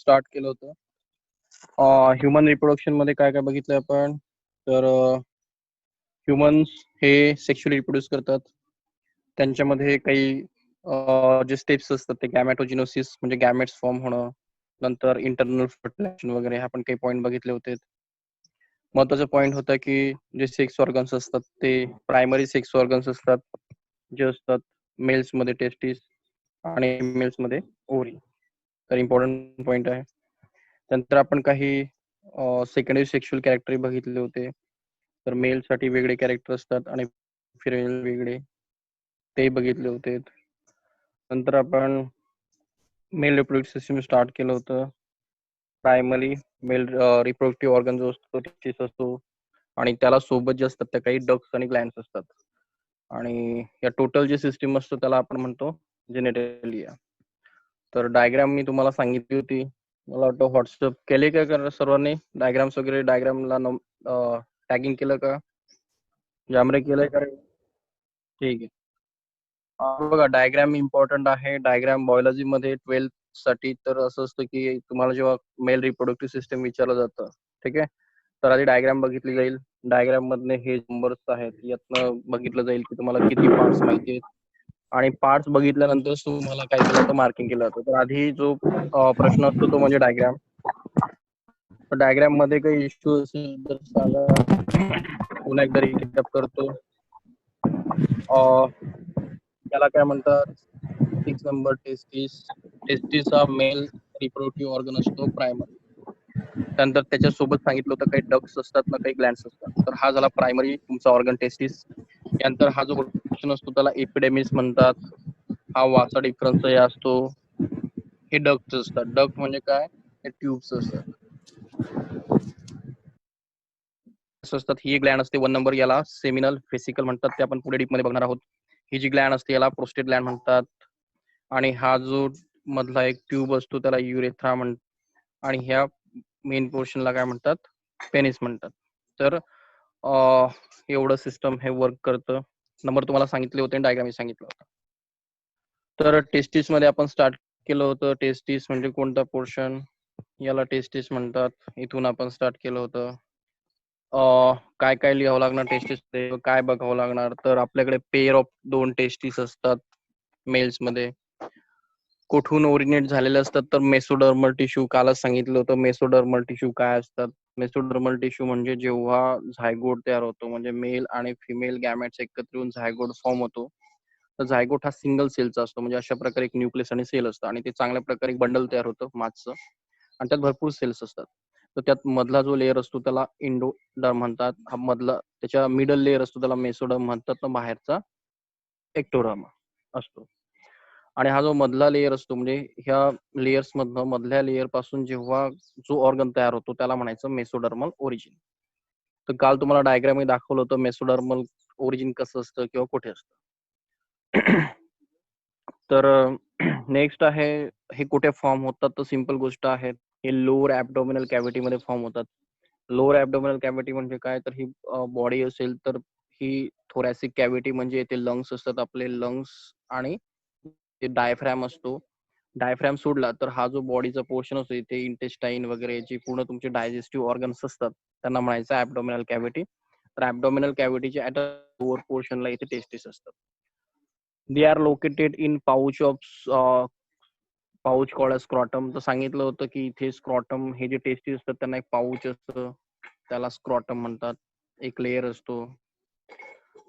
Start केलं होतं. Human reproduction मध्ये काय काय बघितलं आपण, तर ह्युमन्स हे सेक्शुअली रिप्रोड्यूस करतात. त्यांच्यामध्ये काही जे स्टेप्स असतात ते गॅमॅटोजिनोसिस म्हणजे गॅमेट्स फॉर्म होणं, नंतर इंटरनल फर्टिलायझेशन वगैरे आपण काही पॉईंट बघितले होते. महत्वाचा पॉईंट होता की जे सेक्स ऑर्गन्स असतात ते प्रायमरी सेक्स ऑर्गन्स असतात, जे असतात मेल्स मध्ये टेस्टिस आणि मेल्स मध्ये ओव्हरी. तर इम्पॉर्टंट पॉईंट आहे. नंतर आपण काही सेकंडरी सेक्शुअल कॅरेक्टर बघितले होते. तर मेल साठी वेगळे कॅरेक्टर असतात आणि फिमेल वेगळे, ते बघितले होते. नंतर आपण मेल रिप्रोडक्टिव्ह सिस्टम स्टार्ट केलं होतं. प्रायमरी मेल रिप्रोडक्टिव्ह ऑर्गन जो असतो टेस्टिस असतो, आणि त्याला सोबत जे असतात त्या काही डक्स आणि ग्लँड्स असतात. आणि या टोटल जे सिस्टीम असतो त्याला आपण म्हणतो जेनेटेलिया. तर डायग्राम मी तुम्हाला सांगितली होती, मला वाटतं व्हॉट्सअप केले का सर्वांनी डायग्राम्स वगैरे, डायग्रामला टॅगिंग केलं का, ज्यामध्ये केलंय का? ठीक आहे. बघा, डायग्राम इम्पॉर्टंट आहे. डायग्राम बायोलॉजी मध्ये 12th साठी तर असं असतं की तुम्हाला जेव्हा मेल रिप्रोडक्टिव्ह सिस्टम विचारलं जातं, ठीक आहे, तर आधी डायग्राम बघितली जाईल. डायग्राम मधले हे नंबर्स आहेत, यातनं बघितलं जाईल की तुम्हाला किती पार्ट्स माहिती आहेत, आणि पार्ट्स बघितल्यानंतर तुम्हाला काय केलं जातं, मार्किंग केलं जातं. तर आधी जो प्रश्न असतो तो म्हणजे डायग्राम. डायग्राम मध्ये काही इश्यू असेल तर सांगा, पुन्हा एकदा रिकॅप करतो. त्याला काय म्हणतात, 6 नंबर टेस्टिस. टेस्टिस हा मेल रिप्रोडक्टिव्ह ऑर्गन असतो प्रायमरी. त्यानंतर त्याच्यासोबत सांगितलं होतं काही डक्स असतात ना, काही ग्लँड्स असतात. तर हा झाला प्रायमरी तुमचा ऑर्गन टेस्टिस. यानंतर हा जो पोर्शन असतो त्याला एपिडेमिस म्हणतात. हा वाचा डिफरन्स हे असतो. हे डक्ट असतात. डक्ट म्हणजे काय, हे ट्यूब्स असतात. असतात ही ग्लँड असते 1 नंबर, याला सेमिनल फेसिकल म्हणतात. ते आपण पुढे डीप मध्ये बघणार आहोत. ही जी ग्लँड असते याला प्रोस्टेट ग्लँड म्हणतात. आणि हा जो मधला एक ट्यूब असतो त्याला युरेथ्रा म्हणतात. आणि ह्या मेन पोर्शनला काय म्हणतात, पेनिस म्हणतात. तर एवढं सिस्टम हे वर्क करतं. नंबर तुम्हाला सांगितले होते, डायग्राम सांगितलं होतं. तर टेस्टिस मध्ये आपण स्टार्ट केलं होतं. टेस्टिस म्हणजे कोणता पोर्शन, याला टेस्टिस म्हणतात. इथून आपण स्टार्ट केलं होतं. काय काय लिहावं लागणार टेस्टिस मध्ये, काय बघावं लागणार, तर आपल्याकडे पेअर ऑफ 2 टेस्टिस असतात मेल्स मध्ये. कुठून ओरिजिनेट झालेले असतात, तर मेसोडर्मल टिश्यू. कालच सांगितलं होतं मेसोडर्मल टिश्यू काय असतात. मेसोडर्मल टिश्यू म्हणजे जेव्हा झायगोट तयार होतो, म्हणजे मेल आणि फिमेल गॅमेट्स एकत्र येऊन झायगोट फॉर्म होतो. तर झायगोट हा सिंगल सेलचा असतो, म्हणजे अशा प्रकारे एक न्यूक्लियस आणि सेल असतं, आणि ते चांगल्या प्रकारे एक बंडल तयार होतं मासचं, आणि त्यात भरपूर सेल्स असतात. तर त्यात मधला जो लेअर असतो त्याला इंडोडर्म म्हणतात. हा मधला, त्याच्या मिडल लेअर असतो त्याला मेसोडर्म म्हणतात. तर बाहेरचा एक्टोडर्म असतो. आणि हा जो मधला लेअर असतो, म्हणजे ह्या लेयर्स मधनं, मधल्या लेअर पासून जेव्हा जो ऑर्गन तयार होतो त्याला म्हणायचं मेसोडर्मल ओरिजिन. तर काल तुम्हाला डायग्राम मी दाखवलं होतं मेसोडर्मल ओरिजिन कसं असतं किंवा कुठे असतं. तर नेक्स्ट आहे, हे कुठे फॉर्म होतात, तर सिंपल गोष्ट आहे, हे लोअर ऍब्डोमिनल कॅव्हिटी मध्ये फॉर्म होतात. लोअर ऍब्डोमिनल कॅव्हिटी म्हणजे काय, तर ही बॉडी असेल तर ही थोरॅसिक कॅव्हिटी, म्हणजे येथे लंग्स असतात आपले, लंग्स, आणि ते डायफ्रॅम असतो. डायफ्रॅम सोडला तर हा जो बॉडीचा पोर्शन असतो इथे इंटेस्टाईन वगैरे, जी पूर्ण तुमचे डायजेस्टिव्ह ऑर्गन्स असतात त्यांना म्हणायचं ऍब्डोमिनल कॅव्हिटी. तर ऍब्डोमिनल कॅव्हिटीच्या ऍट लोअर पोर्शनला इथे टेस्टिस असतात. They are located in pouch of pouch called scrotum. तर सांगितलं होतं की इथे स्क्रॉटम, हे जे टेस्टिस असतात त्यांना एक पाऊच असतं, त्याला स्क्रॉटम म्हणतात, एक लेअर असतो.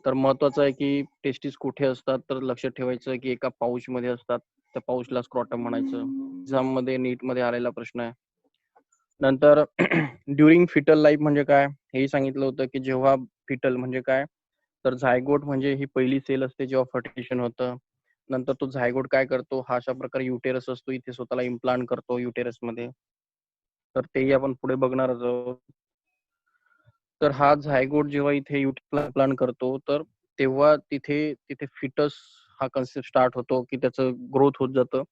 तर महत्वाचं आहे की टेस्टिस कुठे असतात, तर लक्षात ठेवायचं की एका पाऊच मध्ये असतात. त्या पाऊचला स्क्रॉटम म्हणायचं. एक्झाम मध्ये, नीट मध्ये आलेला प्रश्न आहे. नंतर ड्युरिंग फिटल लाईफ म्हणजे काय, हेही सांगितलं होतं की जेव्हा फिटल म्हणजे काय, तर झायगोट म्हणजे ही पहिली सेल असते जेव्हा फर्टिलायझेशन होतं. नंतर तो झायगोट काय करतो, हा अशा प्रकारे युटेरस असतो, इथे स्वतःला इम्प्लांट करतो युटेरस मध्ये. तर तेही आपण पुढे बघणार आहोत. तर हा झायगोट जेव्हा इथे इम्प्लांट करतो, तर तेव्हा तिथे तिथे फिटस हा कन्सेप्ट स्टार्ट होतो, की त्याचं ग्रोथ होत जातं.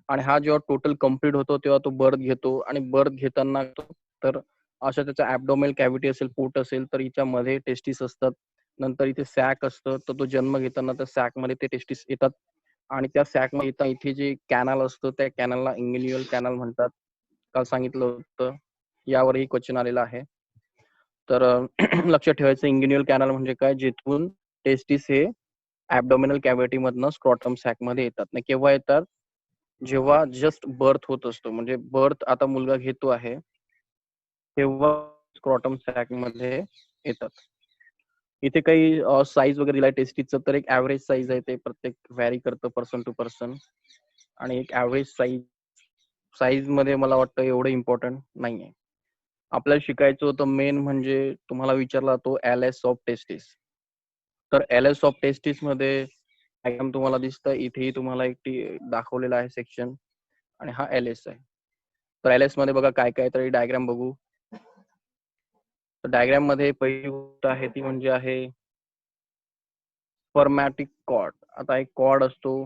आणि हा जेव्हा टोटल कम्प्लीट होतो तेव्हा तो बर्थ घेतो, आणि बर्थ घेताना तर अशा त्याचा ऍब्डोमिनल कॅव्हिटी असेल, पोट असेल, तर हिच्यामध्ये टेस्टिस असतात. नंतर इथे सॅक असतं, तर तो जन्म घेताना त्या सॅक मध्ये ते टेस्टिस येतात. आणि त्या सॅक मध्ये इथे जे कॅनल असतं त्या कॅनलला इंगिलियल कॅनल म्हणतात. काल सांगितलं होतं. यावरही क्वेश्चन आलेला आहे. तर लक्षात ठेवायचं इंग्युइनल कॅनल म्हणजे काय, जिथून टेस्टिस हे ॲब्डोमिनल कॅव्हिटी मधनं स्क्रॉटम सॅक मध्ये येतात. नाही केव्हा येतात, जेव्हा जस्ट बर्थ होत असतो, म्हणजे बर्थ आता मुलगा घेतो आहे तेव्हा स्क्रॉटम सॅक मध्ये येतात. इथे काही साईज वगैरे दिलाय टेस्टिसचं, तर एक ऍव्हरेज साईज आहे, ते प्रत्येक व्हॅरी करतं पर्सन टू पर्सन. आणि एक ऍव्हरेज साईज मध्ये मला वाटतं एवढं इम्पॉर्टंट नाहीये. आपल्याला शिकायचं होतं मेन म्हणजे तुम्हाला विचारला तो एलएस ऑफ टेस्टिस. तर एलएस ऑफ टेस्टिस मध्ये डायग्राम तुम्हाला दिसतं, इथेही तुम्हाला एक दाखवलेला आहे सेक्शन, आणि हा एलएस आहे. तर एलएस मध्ये बघा काय काय, तरी डायग्राम बघू. तर डायग्राम मध्ये पहिली गोष्ट आहे ती म्हणजे आहे स्पर्मॅटिक कॉर्ड. आता एक कॉर्ड असतो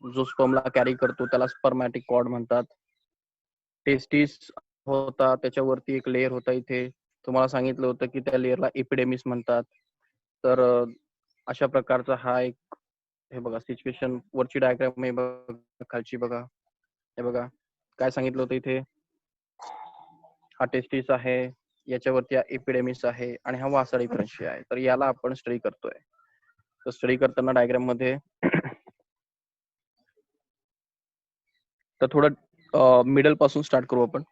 जो स्पर्मला कॅरी करतो, त्याला स्पर्मॅटिक कॉर्ड म्हणतात. टेस्टिस होता, त्याच्यावरती एक लेअर होता. इथे तुम्हाला सांगितलं होतं की त्या लेअरला एपिडेमिस म्हणतात. तर अशा प्रकारचा हा एक, हे बघा सिच्युएशन, वरची डायग्राम हे बघा, खालची बघा, हे बघा काय सांगितलं होतं इथे. हा टेस्टिस आहे, याच्यावरती एपिडेमिस आहे, आणि हा वासाळी प्रंशी आहे. तर याला आपण स्टडी करतोय. तर स्टडी करताना डायग्राम मध्ये तर थोडं मिडल पासून स्टार्ट करू आपण.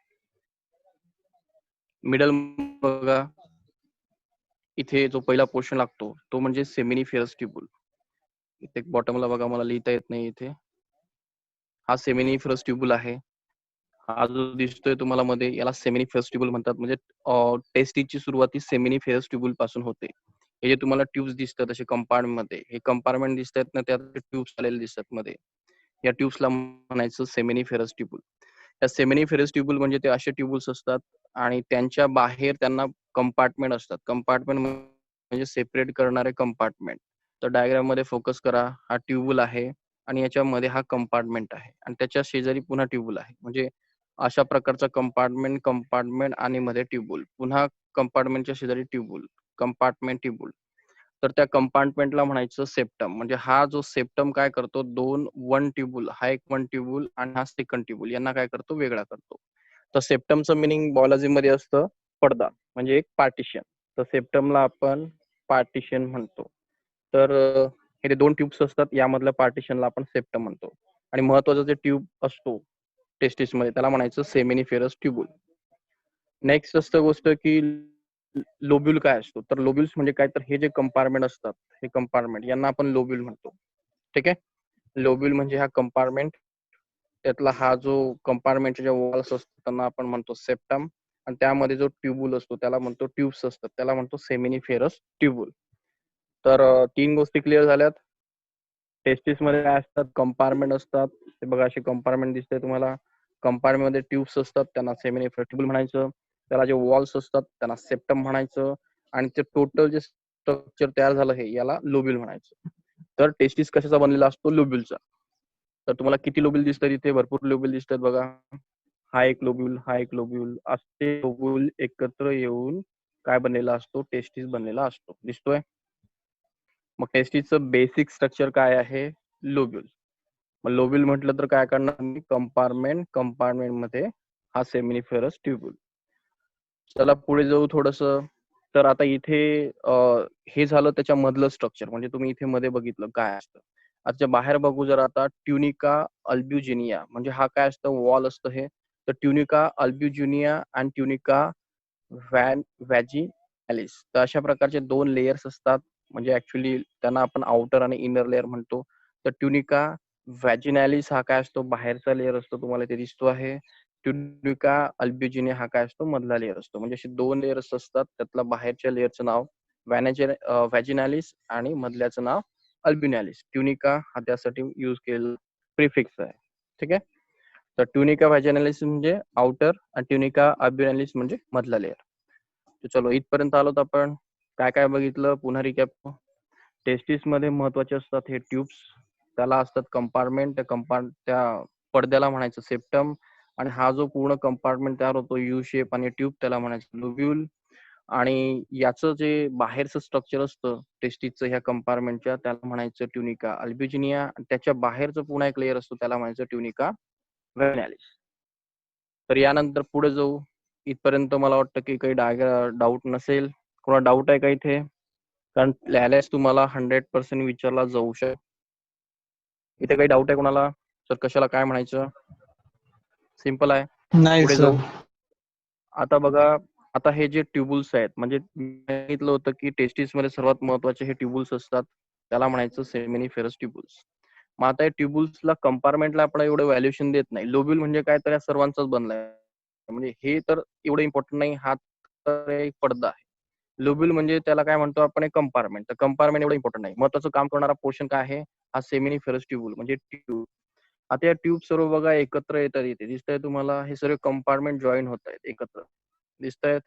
मिडल बघा, इथे जो पहिला पोर्शन लागतो तो म्हणजे सेमिनिफेरस ट्यूबुल. इथे बॉटमला बघा, मला लिहिता येत नाही इथे. हा सेमिनिफेरस ट्यूबुल आहे. हा जो दिसतोय तुम्हाला मध्ये, याला सेमिनिफेरस ट्यूबुल म्हणतात. म्हणजे टेस्टिसची सुरुवात ही सेमिनिफेरस ट्यूबुल पासून होते. हे जे तुम्हाला ट्यूब्स दिसतात असे कंपार्टमेंट मध्ये, हे कंपार्टमेंट दिसतात ना, त्यात ट्यूब्स आलेले दिसतात मध्ये, या ट्यूब्सला म्हणायचं सेमिनिफेरस ट्यूबुल. या सेमिनिफेरस ट्यूबुल म्हणजे ते असे ट्यूबुल्स असतात, आणि त्यांच्या बाहेर त्यांना कंपार्टमेंट असतात. कंपार्टमेंट म्हणजे सेपरेट करणारे कंपार्टमेंट. तर डायग्राम मध्ये फोकस करा, हा ट्यूबुल आहे, आणि याच्यामध्ये हा कंपार्टमेंट आहे, आणि त्याच्या शेजारी पुन्हा ट्यूबुल आहे. म्हणजे अशा प्रकारचा कंपार्टमेंट कंपार्टमेंट आणि मध्ये ट्यूबुल, पुन्हा कंपार्टमेंटच्या शेजारी ट्यूबुल, कंपार्टमेंट ट्यूबुल. तर त्या कंपार्टमेंटला म्हणायचं सेप्टम. म्हणजे हा जो सेप्टम काय करतो, वन ट्यूबुल, हा एक वन ट्यूबुल आणि हा सेकंड ट्यूबुल, यांना काय करतो, वेगळा करतो. तर सेप्टमचं मिनिंग बायोलॉजी मध्ये असतं पडदा, म्हणजे एक पार्टिशन. तर सेप्टमला आपण पार्टिशन म्हणतो. तर हे दोन ट्यूब्स असतात, यामधल्या पार्टिशनला आपण सेप्टम म्हणतो. आणि महत्वाचा जे ट्यूब असतो टेस्टिस मध्ये, त्याला म्हणायचं सेमिनिफेरस ट्यूबुल. नेक्स्ट असतं गोष्ट की लोब्युल काय असतो. तर लोब्युल्स म्हणजे काय, तर हे जे कंपार्टमेंट असतात, हे कंपार्टमेंट यांना आपण लोब्युल म्हणतो. ठीक आहे. लोब्युल म्हणजे हा कंपार्टमेंट, त्यातला हा जो कंपार्टमेंटच्या ज्या वॉल्स असतात त्यांना आपण म्हणतो सेप्टम, आणि त्यामध्ये जो ट्यूबुल असतो त्याला म्हणतो, ट्यूब्स असतात त्याला म्हणतो सेमिनिफेरस ट्यूबुल. तर 3 गोष्टी क्लिअर झाल्यात. टेस्टिस मध्ये काय असतात, कंपार्टमेंट असतात. हे बघा असे कंपार्टमेंट दिसते तुम्हाला. कंपार्टमेंट मध्ये ट्यूब्स असतात, त्यांना सेमिनिफेरस ट्यूबुल म्हणायचं. त्याला जे वॉल्स असतात त्यांना सेप्टम म्हणायचं, आणि ते टोटल जे स्ट्रक्चर तयार झालं हे, याला लोब्युल म्हणायचं. तर टेस्टिस कशाचा बनलेला असतो, लोब्युलचा. तर तुम्हाला किती लोब्युल दिसतात इथे, भरपूर लोब्युल दिसतात बघा. हा एक लोब्युल, हा एक लोब्युल, असे लोब्युल एकत्र येऊन काय बनलेला असतो, टेस्टिस बनलेला असतो. दिसतोय. मग टेस्टिसचं बेसिक स्ट्रक्चर काय आहे, लोब्युल. मग लोब्युल म्हटलं तर काय करणार मी, कंपार्टमेंट, कंपार्टमेंट मध्ये हा सेमिनिफेरस ट्यूबुल. चला पुढे जाऊ थोडस. तर आता इथे हे झालं त्याच्या मधलं स्ट्रक्चर, म्हणजे तुम्ही इथे मध्ये बघितलं काय असतं. आता बाहेर बघू जर आता, ट्युनिका अल्ब्युजिनिया, म्हणजे हा काय असतं, वॉल असतं हे. तर ट्युनिका अल्ब्युजिनिया आणि ट्युनिका व्हॅजिनॅलिस, तर अशा प्रकारचे 2 लेयर्स असतात. म्हणजे ऍक्च्युली त्यांना आपण आउटर आणि इनर लेअर म्हणतो. तर ट्युनिका व्हॅजिनॅलिस हा काय असतो, बाहेरचा लेअर असतो, तुम्हाला ते दिसतो आहे. ट्युनिका अल्ब्युजिनिया हा काय असतो, मधला लेअर असतो. म्हणजे असे 2 लेअर्स असतात, त्यातला बाहेरच्या लेअरचं नाव व्हॅजिनॅलिस आणि मधल्याचं नाव अल्ब्युनॅलिस. ट्युनिका हा त्यासाठी यूज केलेला प्रिफिक्स आहे. ठीक आहे. तर ट्युनिका व्हॅजिनॅलिस म्हणजे आउटर, आणि ट्युनिका अल्ब्युनॅलिस म्हणजे मधला लेअर. तर चलो इथपर्यंत आलोत आपण. काय काय बघितलं पुन्हा रिकॅप. टेस्टिस मध्ये महत्वाचे असतात हे ट्यूब्स, त्याला असतात कंपार्टमेंट. त्या पडद्याला म्हणायचं सेप्टम, आणि हा जो पूर्ण कंपार्टमेंट तयार होतो यू शेप आणि ट्यूब, त्याला म्हणायचं लोब्युल. आणि याचं जे बाहेरचं स्ट्रक्चर असतं टेस्टिसचं ह्या कंपार्टमेंटच्या, त्याला म्हणायचं ट्युनिका अल्ब्युजिनिया. त्याच्या बाहेरचं पुन्हा एक लेअर असतो, त्याला म्हणायचं ट्युनिका व्हॅजिनॅलिस. तर यानंतर पुढे जाऊ. इथपर्यंत मला वाटतं की काही डाऊट नसेल. कोणा डाऊट आहे का इथे? कारण लिहायलाच तुम्हाला 100% विचारला जाऊ शकतो. इथे काही डाऊट आहे कोणाला? सर कशाला काय म्हणायचं? सिंपल आहे. नाही पुढे सर. जाऊ. आता बघा, आता हे जे ट्युबुल्स आहेत, म्हणजे सांगितलं होतं की टेस्टिस मध्ये सर्वात महत्वाचे हे ट्युबुल्स असतात, त्याला म्हणायचं सेमिनिफेरस ट्युबुल्स. मग आता या ट्युबुल्सला कंपार्टमेंटला आपण एवढं व्हॅल्युएशन देत नाही. लोब्युल म्हणजे काय, तर या सर्वांचाच बनलाय, म्हणजे हे तर एवढं इम्पॉर्टंट नाही. हा तर एक पडदा आहे. लोब्युल म्हणजे त्याला काय म्हणतो आपण, एक कंपार्टमेंट. तर कंपार्टमेंट एवढं इम्पॉर्टंट नाही. महत्वाचं काम करणारा पोर्शन काय आहे, हा सेमिनिफेरस ट्युबुल म्हणजे ट्यूब. आता या ट्यूब सर्व बघा एकत्र येतात. इथे दिसतंय तुम्हाला, हे सर्व कंपार्टमेंट जॉईन होत आहेत एकत्र. दिसतायत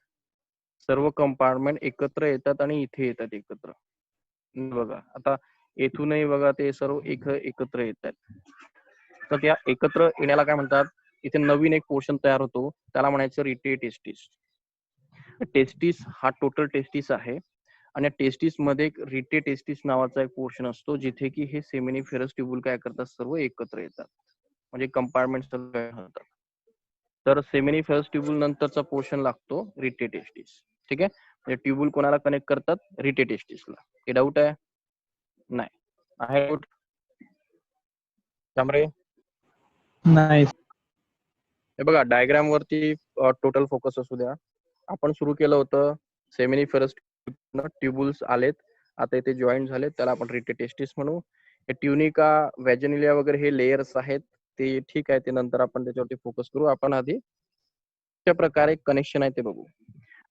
सर्व कंपार्टमेंट एकत्र येतात आणि इथे येतात एकत्र. बघा आता येथूनही बघा ते सर्व एकत्र येत आहेत. तर त्या एकत्र येण्याला काय म्हणतात, इथे नवीन एक पोर्शन तयार होतो, त्याला म्हणायचं रिटे टेस्टिस. टेस्टिस हा टोटल टेस्टिस आहे आणि टेस्टिस मध्ये एक रिटे टेस्टिस नावाचा एक पोर्शन असतो, जिथे की हे सेमिनिफेरस ट्युबुल काय करतात, सर्व एकत्र येतात, म्हणजे कंपार्टमेंट सर्व होतात. तर सेमिनिफेरस ट्युबुल नंतरचा पोर्शन लागतो रिटे टेस्टिस. ठीक आहे, म्हणजे ट्युबुल कोणाला कनेक्ट करतात, रिटे टेस्टिसला. हे डाऊट आहे? नाही आहे डाऊट? त्यामुळे नाही. हे बघा डायग्राम वरती टोटल फोकस असू द्या. आपण सुरू केलं होतं सेमिनिफेरस ट्युबुल्स आलेत, आता इथे जॉईन झालेत, त्याला आपण रिटे टेस्टिस म्हणू. हे ट्युनिका, व्हॅजिनिलिया वगैरे हे लेयर्स आहेत, ते ठीक आहे, ते नंतर आपण त्याच्यावरती फोकस करू. आपण आधी त्या प्रकारे कनेक्शन आहे ते बघू.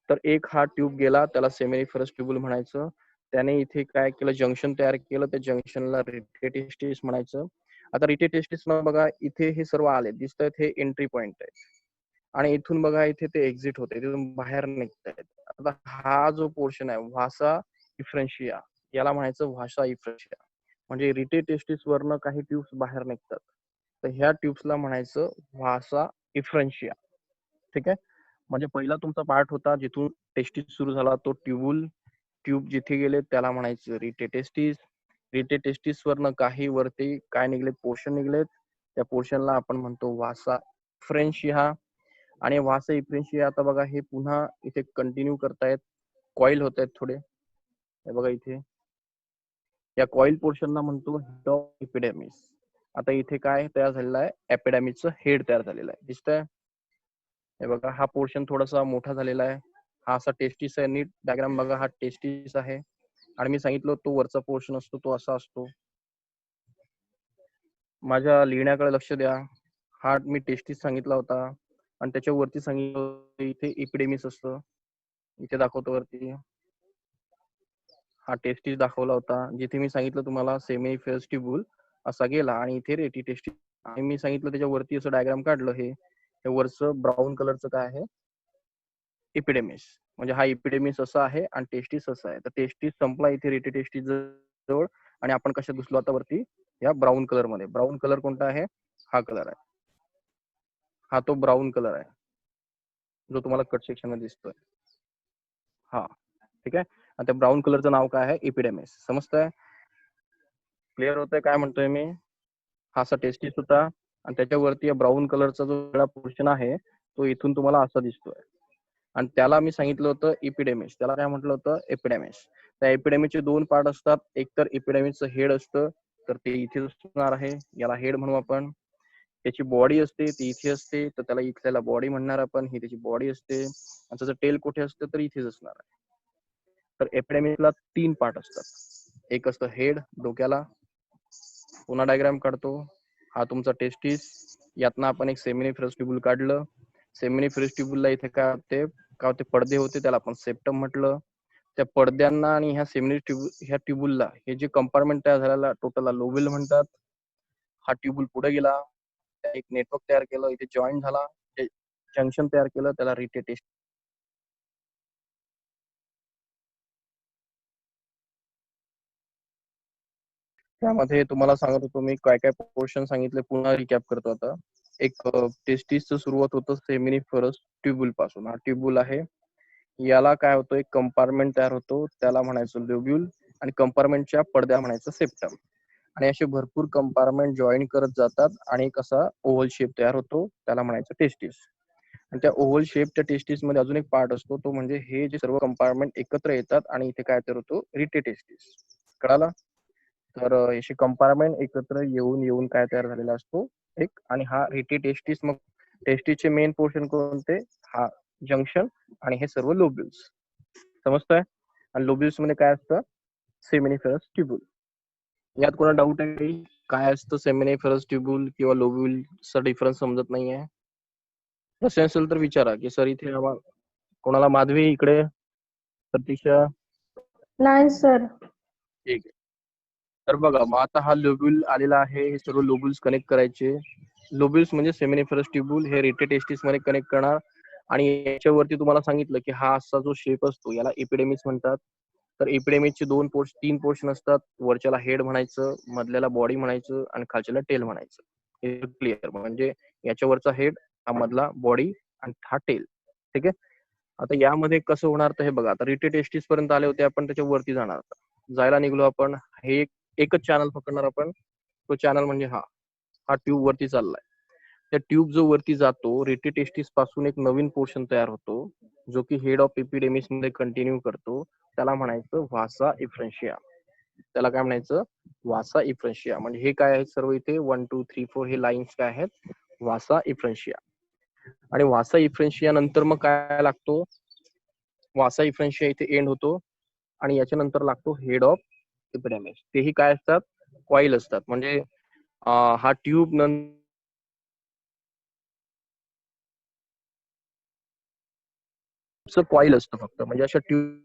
तर एक हा ट्यूब गेला, त्याला सेमिनिफेरस ट्युबुल म्हणायचं. त्याने इथे काय केलं, जंक्शन तयार केलं, त्या जंक्शनला रिटे टेस्टिस म्हणायचं. आता रिटे टेस्टिस बघा इथे हे सर्व आले दिसतात, हे एंट्री पॉइंट आहे आणि इथून बघा इथे ते एक्झिट होते, तिथून बाहेर निघतायत. आता हा जो पोर्शन आहे व्हासा इफ्रेन्शिया, याला म्हणायचं व्हासा इफ्रेन्शिया. म्हणजे रिटे टेस्टिस वरनं काही ट्यूब्स बाहेर निघतात, तर ह्या ट्यूब्सला म्हणायचं व्हासा इफ्रेन्शिया. ठीक आहे, म्हणजे पहिला तुमचा पार्ट होता जिथून टेस्टिस सुरू झाला तो ट्यूबुल. ट्यूब जिथे गेले त्याला म्हणायचं रिटे टेस्टिस. रिटे टेस्टिस वरनं काही वरती काय निघले, पोर्शन निघलेत, त्या पोर्शनला आपण म्हणतो व्हासा इफ्रेन्शिया. आणि व्हासा इफ्रेन्शिया आता बघा हे पुन्हा इथे कंटिन्यू करतायत, कॉईल होत आहेत थोडे. हे बघा इथे या कॉईल पोर्शनला म्हणतो हेड ऑफ एपिडेमिस. आता इथे काय तयार झालेलं आहे, एपिडेमिसचं हेड तयार झालेलं आहे, दिसतंय? हे बघा हा पोर्शन थोडासा मोठा झालेला आहे. हा असा टेस्टिस आहे, नीट डायग्राम बघा, हा टेस्टिस आहे आणि मी सांगितलं तो वरचा पोर्शन असतो तो असा असतो. माझ्या लिहिण्याकडे लक्ष द्या. हा मी टेस्टिस सांगितला होता आणि त्याच्या वरती सांगितलं इथे एपिडेमिस असतं. इथे दाखवतो वरती, हा टेस्टिस दाखवला होता, जिथे मी सांगितलं तुम्हाला सेमिनिफेरस ट्युबुल असा गेला आणि इथे रेटी टेस्टिस. आणि मी सांगितलं त्याच्या वरती असं डायग्राम काढलं, हे वरचं ब्राऊन कलरचं काय आहे, एपिडेमिस. म्हणजे हा एपिडेमिस असा आहे आणि टेस्टिस असा आहे. तर टेस्टिस संपला इथे रेटी टेस्टिस जवळ आणि आपण कशा दिसलो आता वरती, या ब्राऊन कलर मध्ये. ब्राऊन कलर कोणता आहे, हा कलर आहे, हा तो ब्राऊन कलर आहे जो तुम्हाला कट सेक्शन मध्ये दिसतोय, हा. ठीक आहे, आणि त्या ब्राऊन कलरचं नाव काय आहे, एपिडेमिस. समजतंय? क्लिअर होतंय काय म्हणतोय मी? हा असा टेस्टिस होता आणि त्याच्यावरती या ब्राऊन कलरचा जो वेगळा पोर्शन आहे तो इथून तुम्हाला असा दिसतोय आणि त्याला मी सांगितलं होतं एपिडेमिस. त्याला काय म्हटलं होतं, एपिडेमिस. त्या एपिडेमिसचे दोन पार्ट असतात, एक तर एपिडेमिसचं हेड असतं, तर ते इथे असणार आहे, याला हेड म्हणू आपण. त्याची बॉडी असते ती इथे असते, तर त्याला इथल्याला बॉडी म्हणणार आपण, ही त्याची बॉडी असते. आणि त्याचं टेल कुठे असतं, तर इथेच असणार आहे. तर एपिडेमिसला तीन पार्ट असतात, एक असतं हेड डोक्याला. पुन्हा डायग्राम काढतो, हा तुमचा टेस्टिस, यातनं आपण एक सेमिनिफेरस ट्युबुल काढलं. सेमिनिफेरस ट्युबुलला इथे काय होते, पडदे होते, त्याला आपण सेप्टम म्हटलं. त्या पडद्यांना आणि ह्या ट्युबुलला हे जे कंपार्टमेंट तयार झालेला टोटलला लोब्युल म्हणतात. हा ट्युबुल पुढे गेला, एक नेटवर्क तयार केलं, इथे जॉईन झाला, जंक्शन तयार केलं, त्याला रिटे टेस्ट. त्यामध्ये तुम्हाला सांगत होतो मी काय काय पोर्शन सांगितले, पुन्हा रिकॅप करतो आता. एक टेस्टिसचं सुरुवात होतं सेमिनिफेरस ट्युबुल पासून. हा ट्युबुल आहे, याला काय होतं, एक कंपार्टमेंट तयार होतो, त्याला म्हणायचं लोब्युल, आणि कंपार्टमेंटच्या पडद्या म्हणायचं सेप्टम. आणि असे भरपूर कंपार्टमेंट जॉईन करत जातात आणि एक असा ओव्हल शेप तयार होतो, त्याला म्हणायचं टेस्टिस. आणि त्या ओव्हल शेपच्या टेस्टिस मध्ये अजून एक पार्ट असतो, तो म्हणजे हे जे सर्व कंपार्टमेंट एकत्र येतात आणि इथे काय तयार होतो, रिटे टेस्टिस. कळालं? तर असे कंपार्टमेंट एकत्र येऊन येऊन काय तयार झालेला असतो एक, आणि हा रिटे टेस्टिस. मग टेस्टिसचे मेन पोर्शन कोणते, हा जंक्शन आणि हे सर्व लोब्युल्स. समजतंय? आणि लोब्युल्स मध्ये काय असतं, सेमिनिफेरस ट्युब्यूल. यात कोणा डाऊट आहे काही? काय असतं सेमिनिफेरस ट्युब्यूल किंवा लोब्युलचा डिफरन्स समजत नाहीये? तसे असेल तर विचारा की सर इथे कोणाला, माधवी इकडे, प्रतीक्षा. नाही सर. ठीक आहे. तर बघा, मग आता हा लोब्यूल आलेला आहे, हे सर्व लोब्युल्स कनेक्ट करायचे. लोब्युल्स म्हणजे सेमिनिफेरस ट्युब्यूल हे रिटे टेस्टिस मध्ये कनेक्ट करणार, आणि याच्यावरती तुम्हाला सांगितलं की हा असा जो शेप असतो याला एपिडेमिस म्हणतात. तर एपिडेमिसचे तीन पोर्शन असतात. वरच्याला हेड म्हणायचं, मधल्याला बॉडी म्हणायचं, आणि खालच्याला टेल म्हणायचं. हे क्लिअर? म्हणजे याच्यावरचा हेड, हा मधला बॉडी, आणि हा टेल. ठीक आहे. आता यामध्ये कसं होणार, तर हे बघा, आता रिटे टेस्टिस पर्यंत आले होते आपण, त्याच्या वरती जाणार. जायला निघलो आपण, हे एकच चॅनल पकडणार आपण. तो चॅनल म्हणजे हा ट्यूब वरती चाललाय. त्या ट्यूब जो वरती जातो, रिटे टेस्टिस पासून एक नवीन पोर्शन तयार होतो, जो की हेड ऑफ एपिडेमिस मध्ये कंटिन्यू करतो. त्याला म्हणायचं व्हासा इफ्रेन्शिया. त्याला काय म्हणायचं, व्हासा इफ्रेन्शिया. म्हणजे हे काय आहे सर्व इथे 1 2 3 4 हे लाईन्स काय आहेत, व्हासा इफ्रेन्शिया. आणि व्हासा इफ्रेन्शिया नंतर मग काय लागतो, व्हासा इफ्रेन्शिया इथे एंड होतो, आणि याच्या नंतर लागतो हेड ऑफ एपिडेमिस. तेही काय असतात, कॉईल असतात. म्हणजे हा ट्यूब नंतर कॉईल असतं फक्त, म्हणजे अशा ट्यूब